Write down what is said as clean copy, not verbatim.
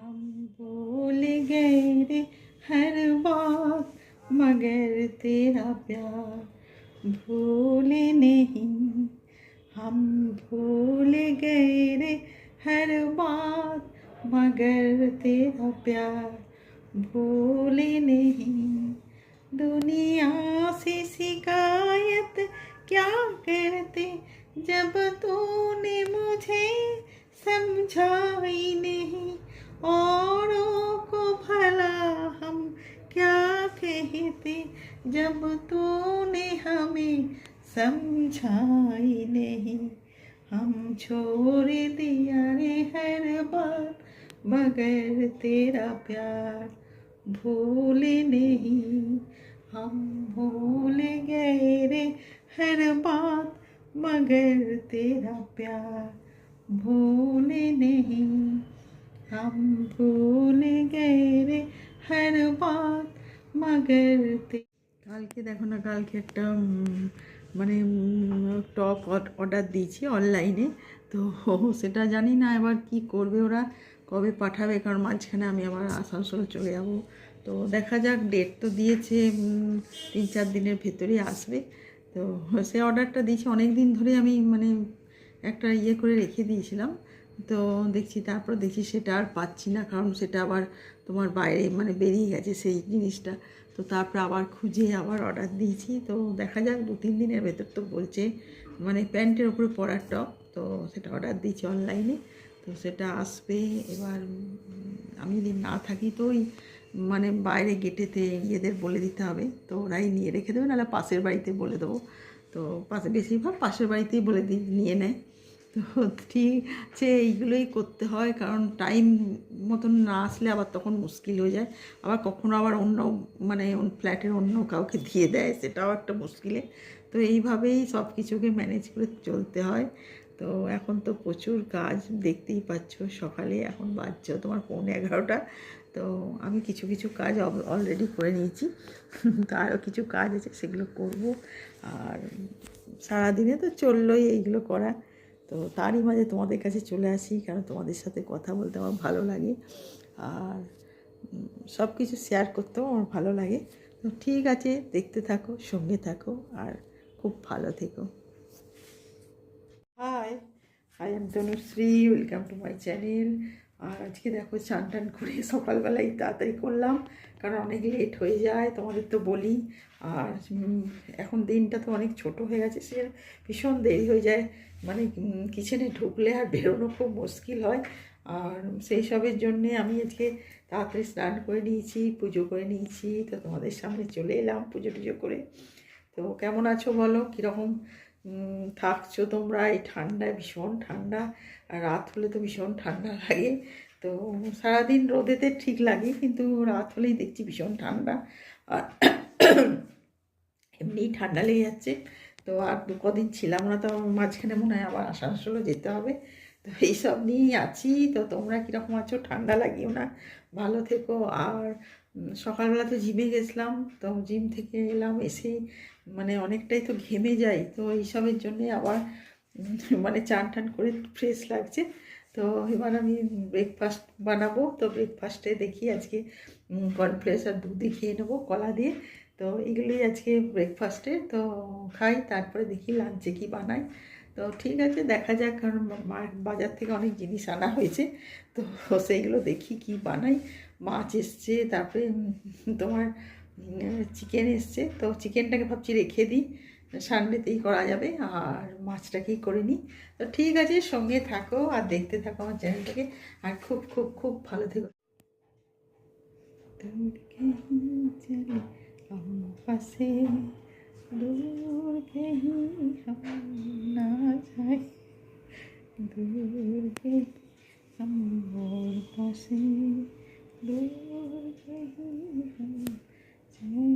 हम भूल गए रे हर बात मगर तेरा प्यार भूले नहीं। हम भूल गए रे हर बात मगर तेरा प्यार भूले नहीं। दुनिया से शिकायत क्या करते जब तूने मुझे समझाई नहीं। औरों को भला हम क्या कहते जब तूने हमें समझाई नहीं। हम छोड़ दिया रे हर बार मगर तेरा प्यार भूले नहीं। हम भूल गए रे हर बात मगर तेरा प्यार भूले नहीं। हम भूल गए रे हर बात मगर ते কালকে দেখো না, কালকে একটা মানে টপ অর্ডার দিয়েছি অনলাইনে। তো সেটা জানি না এবার কি করবে ওরা, কবে পাঠাবে, কারণ মাঝখানে আমি আবার আসানসোল চলে যাব। তো দেখা যাক, ডেট তো দিয়েছে 3-4 দিনের ভেতরেই আসবে। তো সে অর্ডারটা দিয়েছি অনেক দিন ধরে, আমি মানে একটা ইয়ে করে রেখে দিয়েছিলাম। তো তারপর দেখছি সেটা আর পাচ্ছি না, কারণ সেটা আবার তোমার বাইরে মানে বেরিয়ে গেছে সেই জিনিসটা। তো তারপর আবার খুঁজে আবার অর্ডার দিয়েছি। তো দেখা যাক 2-3 দিনের ভেতর তো বলছে, মানে প্যান্টের ওপরে পরার টপ। তো সেটা অর্ডার দিয়েছি অনলাইনে, তো সেটা আসবে। এবার আমি যদি না থাকি তো ওই মানে বাইরে গেটেতে ইয়েদের বলে দিতে হবে, তো ওরাই নিয়ে রেখে দেবে, নাহলে পাশের বাড়িতে বলে দেবো। তো বেশিরভাগ পাশের বাড়িতেই বলে নিয়ে নেয়। তো ঠিক আছে, এইগুলোই করতে হয়, কারণ টাইম মতন না আসলে আবার তখন মুশকিল হয়ে যায়। আবার কখনো আবার অন্য মানে ফ্ল্যাটের অন্য কাউকে দিয়ে দেয়, সেটাও একটা মুশকিলে। তো এইভাবেই সব কিছুকে ম্যানেজ করে চলতে হয়। তো এখন তো প্রচুর কাজ, দেখতেই পাচ্ছ, সকালে এখন বাজছে তোমার 11:15। তো আমি কিছু কিছু কাজ অলরেডি করে নিয়েছি, তো আরও কিছু কাজ আছে, সেগুলো করব। আর সারাদিনে তো চললোই এইগুলো করা। তো তারই মাঝে তোমাদের কাছে চলে আসি, কারণ তোমাদের সাথে কথা বলতে আমার ভালো লাগে, আর সব কিছু শেয়ার করতেও আমার ভালো লাগে। তো ঠিক আছে, দেখতে থাকো, সঙ্গে থাকো, আর খুব ভালো থেকো। Hi, I am Tanushree, welcome to my channel. আর আজকে দেখো চান টান করে সকালবেলাই তাড়াতাড়ি করলাম, কারণ অনেক লেট হয়ে যায়, তোমাদের তো বলি। আর এখন দিনটা তো অনেক ছোট হয়ে গেছে, সে ভীষণ দেরি হয়ে যায়, মানে কিচেনে ঢুকলে আর বেরোনো খুব মুশকিল হয়। আর সেই সবের জন্যে আমি আজকে তাড়াতাড়ি স্নান করে নিয়েছি, পুজো করে নিয়েছি। তো তোমাদের সামনে চলে এলাম পুজো টুজো করে। তো কেমন আছো বলো, কীরকম থাকছো তোমরা এই ঠান্ডায়? ভীষণ ঠান্ডা, আর রাত হলে তো ভীষণ ঠান্ডা লাগে। তো সারাদিন রোদেতে ঠিক লাগে, কিন্তু রাত হলেই দেখছি ভীষণ ঠান্ডা, আর এমনি ঠান্ডা লেগে যাচ্ছে। তো আর কদিন ছিলাম না, তো মাঝখানে মনে হয় আবার আসানসোলও যেতে হবে। তো এইসব নিয়েই আছি। তো তোমরা কীরকম আছো? ঠান্ডা লাগিও না, ভালো থেকো। আর সকালবেলা তো জিমে গেছিলাম, তো জিম থেকে এলাম, এসে মানে অনেকটাই তো ঘেমে যাই। তো এইসবের জন্যে আবার মানে চান টান করে ফ্রেশ লাগছে। তো এবার আমি ব্রেকফাস্ট বানাবো। তো ব্রেকফাস্টে দেখি আজকে কর্নফ্লেক্স আর দুধই খেয়ে নেবো, কলা দিয়ে। তো এগুলোই আজকে ব্রেকফাস্টে তো খাই, তারপরে দেখি লাঞ্চে কি বানাই। তো ঠিক আছে, দেখা যাক, কারণ বাজার থেকে অনেক জিনিস আনা হয়েছে। তো সেইগুলো দেখি কি বানাই। মাছ এসছে, তারপরে তোমার চিকেন এসছে। তো চিকেনটাকে ভাবছি রেখে দিই, সানডেতেই করা যাবে, আর মাছটাকেই করে নিই। তো ঠিক আছে, সঙ্গে থাকো আর দেখতে থাকো আমার চ্যানেলটাকে, আর খুব খুব খুব ভালো থেকো। दूर कहीं चले हम फंसे, दूर कहीं हम ना जाए, दूर कहीं हम और फंसे, दूर कहीं हम चले